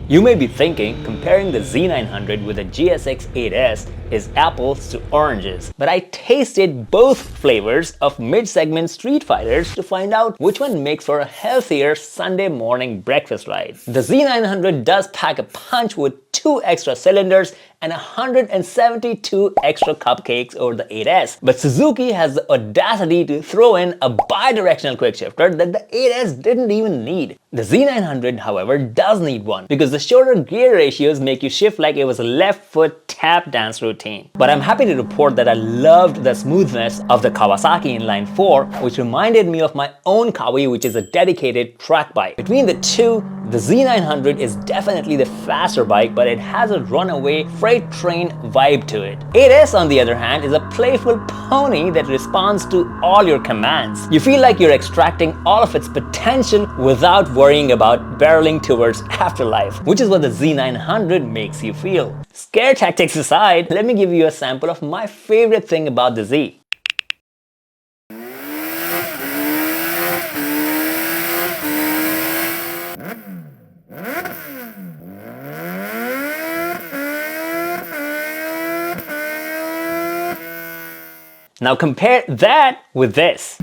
You may be thinking comparing the Z900 with the GSX 8S is apples to oranges, but I tasted both flavors of mid-segment street fighters to find out which one makes for a healthier Sunday morning breakfast ride. The Z900 does pack a punch with 2 extra cylinders and 172 extra cupcakes over the 8S. But Suzuki has the audacity to throw in a bi-directional quickshifter that the 8S didn't even need. The Z900, however, does need one because the shorter gear ratios make you shift like it was a left foot tap dance routine. But I'm happy to report that I loved the smoothness of the Kawasaki Inline 4, which reminded me of my own Kawi, which is a dedicated track bike. Between the two, the Z900 is definitely the faster bike, but it has a runaway freight train vibe to it. 8S, on the other hand, is a playful pony that responds to all your commands. You feel like you're extracting all of its potential without worrying about barreling towards afterlife, which is what the Z900 makes you feel. Scare tactics aside, let me give you a sample of my favorite thing about the Z. Now compare that with this.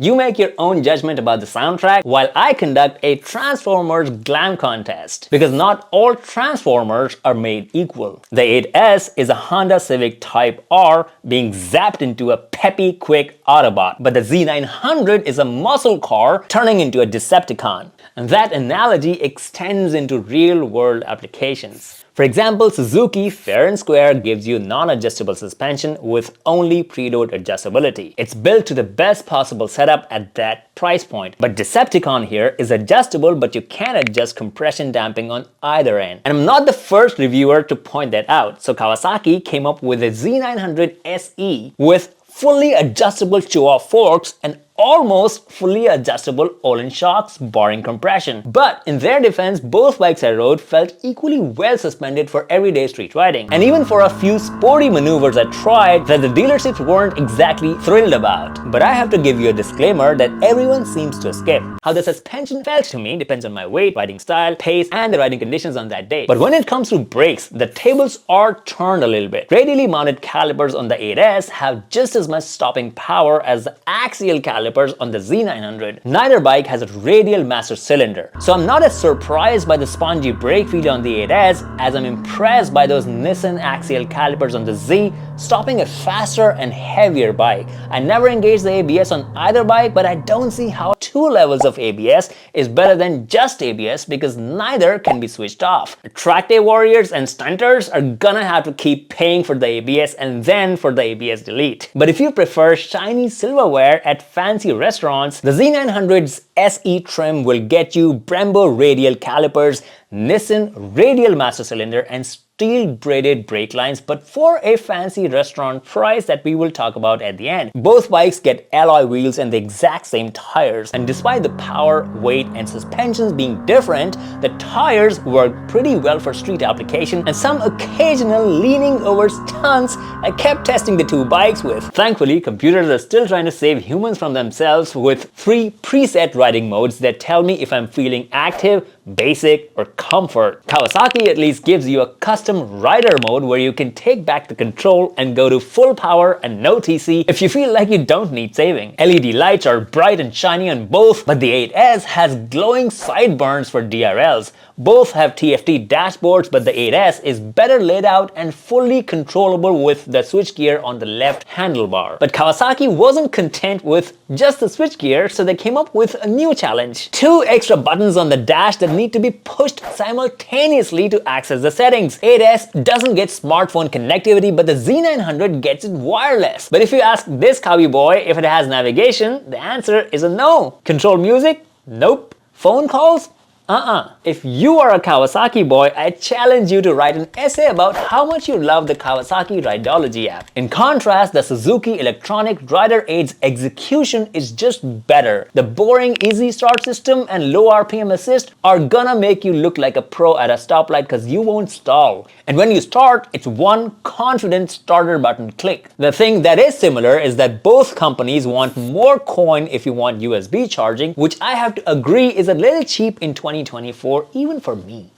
You make your own judgment about the soundtrack while I conduct a Transformers glam contest, because not all Transformers are made equal. The 8S is a Honda Civic Type R being zapped into a peppy quick Autobot, but the Z900 is a muscle car turning into a Decepticon. And that analogy extends into real-world applications. For example, Suzuki fair and square gives you non-adjustable suspension with only preload adjustability. It's built to the best possible setup at that price point. But Decepticon here is adjustable, but you can't adjust compression damping on either end. And I'm not the first reviewer to point that out. So Kawasaki came up with a Z900 SE with fully adjustable show-off forks and almost fully adjustable Olin shocks barring compression. But in their defense, both bikes I rode felt equally well suspended for everyday street riding. And even for a few sporty maneuvers I tried that the dealerships weren't exactly thrilled about. But I have to give you a disclaimer that everyone seems to skip. How the suspension felt to me depends on my weight, riding style, pace, and the riding conditions on that day. But when it comes to brakes, the tables are turned a little bit. Radially mounted calipers on the 8S have just as much stopping power as the axial calipers on the Z900. Neither bike has a radial master cylinder. So I'm not as surprised by the spongy brake feel on the 8S as I'm impressed by those Nissan axial calipers on the Z, stopping a faster and heavier bike. I never engaged the ABS on either bike, but I don't see how 2 levels of ABS is better than just ABS because neither can be switched off. Track day warriors and stunters are gonna have to keep paying for the ABS and then for the ABS delete. But if you prefer shiny silverware at fancy restaurants, the Z900's SE trim will get you Brembo radial calipers, Nissan radial master cylinder, and steel braided brake lines, but for a fancy restaurant price that we will talk about at the end. Both bikes get alloy wheels and the exact same tires, and despite the power, weight, and suspensions being different, the tires work pretty well for street application and some occasional leaning over stunts I kept testing the two bikes with. Thankfully, computers are still trying to save humans from themselves with 3 preset riding modes that tell me if I'm feeling active, basic, or comfort. Kawasaki at least gives you a custom rider mode where you can take back the control and go to full power and no TC if you feel like you don't need saving. LED lights are bright and shiny on both, but the 8S has glowing sideburns for DRLs. Both have TFT dashboards, but the 8S is better laid out and fully controllable with the switchgear on the left handlebar. But Kawasaki wasn't content with just the switchgear, so they came up with a new challenge. 2 extra buttons on the dash that need to be pushed simultaneously to access the settings. 8S doesn't get smartphone connectivity, but the Z900 gets it wireless. But if you ask this Kawi boy if it has navigation, the answer is a no. Control music? Nope. Phone calls? If you are a Kawasaki boy, I challenge you to write an essay about how much you love the Kawasaki Rideology app. In contrast, the Suzuki Electronic Rider Aid's execution is just better. The boring easy start system and low RPM assist are gonna make you look like a pro at a stoplight because you won't stall. And when you start, it's one confident starter button click. The thing that is similar is that both companies want more coin if you want USB charging, which I have to agree is a little cheap in 2024, even for me.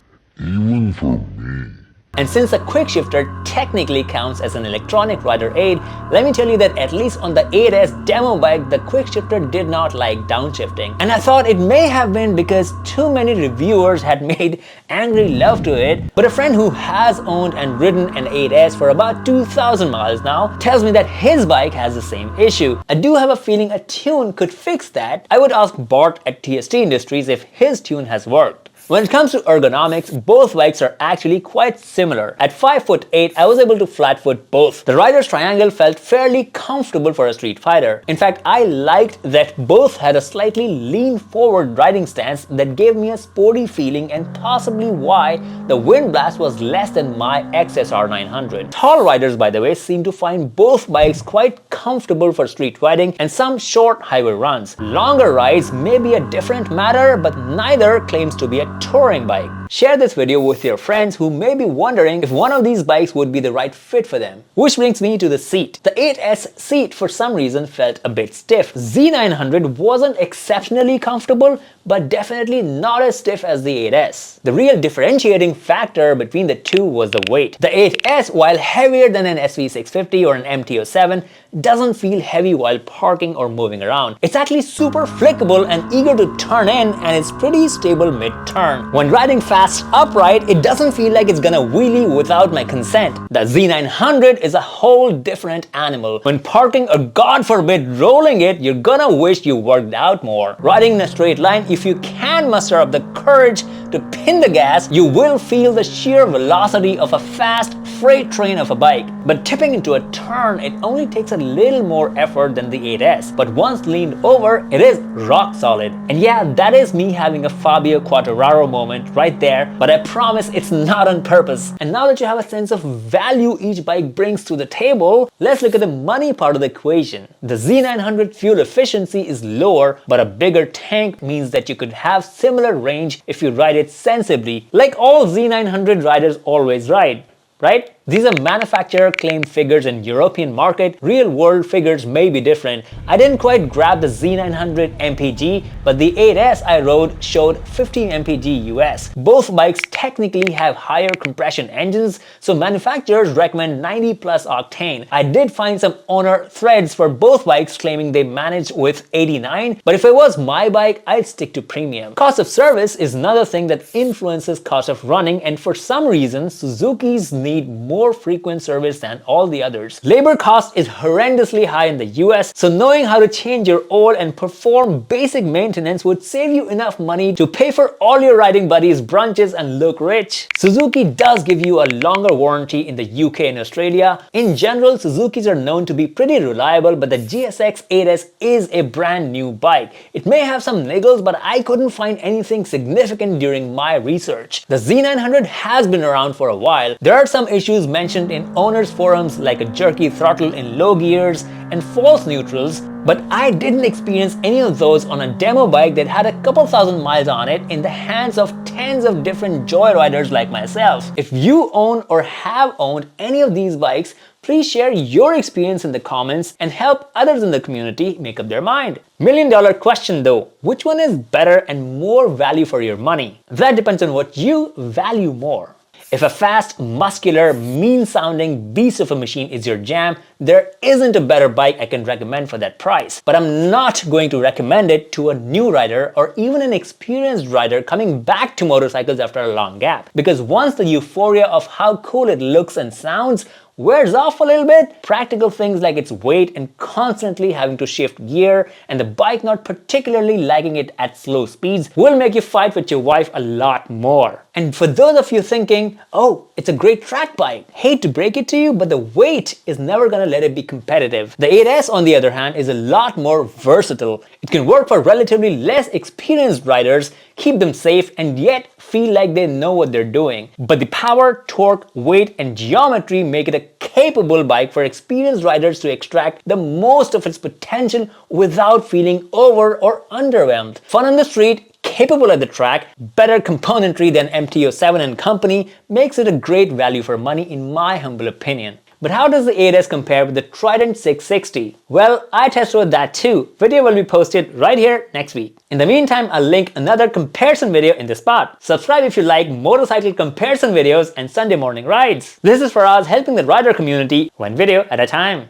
And since a quick shifter technically counts as an electronic rider aid, let me tell you that at least on the 8S demo bike, the quick shifter did not like downshifting. And I thought it may have been because too many reviewers had made angry love to it, but a friend who has owned and ridden an 8S for about 2,000 miles now tells me that his bike has the same issue. I do have a feeling a tune could fix that. I would ask Bart at TST Industries if his tune has worked. When it comes to ergonomics, both bikes are actually quite similar. At 5'8", I was able to flatfoot both. The Rider's Triangle felt fairly comfortable for a street fighter. In fact, I liked that both had a slightly lean forward riding stance that gave me a sporty feeling, and possibly why the wind blast was less than my XSR 900. Tall riders, by the way, seem to find both bikes quite comfortable for street riding and some short highway runs. Longer rides may be a different matter, but neither claims to be a touring bike. Share this video with your friends who may be wondering if one of these bikes would be the right fit for them. Which brings me to the seat. The 8S seat for some reason felt a bit stiff. Z900 wasn't exceptionally comfortable, but definitely not as stiff as the 8S. The real differentiating factor between the two was the weight. The 8S, while heavier than an SV650 or an MT-07, doesn't feel heavy while parking or moving around. It's actually super flickable and eager to turn in, and it's pretty stable mid-turn. When riding fast upright, it doesn't feel like it's gonna wheelie without my consent. The Z900 is a whole different animal. When parking or God forbid rolling it, you're gonna wish you worked out more. Riding in a straight line, if you can muster up the courage to pin the gas, you will feel the sheer velocity of a fast freight train of a bike. But tipping into a turn, it only takes a little more effort than the 8S. But once leaned over, it is rock solid. And yeah, that is me having a Fabio Quartararo moment right there, but I promise it's not on purpose. And now that you have a sense of value each bike brings to the table, let's look at the money part of the equation. The Z900 fuel efficiency is lower, but a bigger tank means that you could have similar range if you ride it sensibly, like all Z900 riders always ride, right? These are manufacturer claimed figures in European market. Real world figures may be different. I didn't quite grab the Z900 MPG, but the 8S I rode showed 15 MPG US. Both bikes technically have higher compression engines, so manufacturers recommend 90 plus octane. I did find some owner threads for both bikes claiming they managed with 89, but if it was my bike, I'd stick to premium. Cost of service is another thing that influences cost of running, and for some reason, Suzuki's need more frequent service than all the others. Labor cost is horrendously high in the US, so knowing how to change your oil and perform basic maintenance would save you enough money to pay for all your riding buddies' brunches and look rich. Suzuki does give you a longer warranty in the UK and Australia. In general, Suzukis are known to be pretty reliable, but the GSX 8S is a brand new bike. It may have some niggles, but I couldn't find anything significant during my research. The Z900 has been around for a while. There are some issues mentioned in owners forums like a jerky throttle in low gears and false neutrals, but I didn't experience any of those on a demo bike that had a couple thousand miles on it in the hands of tens of different joyriders like myself. If you own or have owned any of these bikes, please share your experience in the comments and help others in the community make up their mind. $1,000,000 question though, which one is better and more value for your money? That depends on what you value more. If a fast, muscular, mean-sounding beast of a machine is your jam, there isn't a better bike I can recommend for that price. But I'm not going to recommend it to a new rider or even an experienced rider coming back to motorcycles after a long gap. Because once the euphoria of how cool it looks and sounds wears off a little bit, practical things like its weight and constantly having to shift gear and the bike not particularly liking it at slow speeds will make you fight with your wife a lot more. And for those of you thinking, oh, it's a great track bike, hate to break it to you, but the weight is never gonna let it be competitive. The 8S on the other hand is a lot more versatile. It can work for relatively less experienced riders, keep them safe, and yet feel like they know what they're doing. But the power, torque, weight, and geometry make it a capable bike for experienced riders to extract the most of its potential without feeling over or underwhelmed. Fun on the street, capable at the track, better componentry than MT-07 and company makes it a great value for money in my humble opinion. But how does the 8S compare with the Trident 660? Well, I test rode that too. Video will be posted right here next week. In the meantime, I'll link another comparison video in the spot. Subscribe if you like motorcycle comparison videos and Sunday morning rides. This is Faraz helping the rider community one video at a time.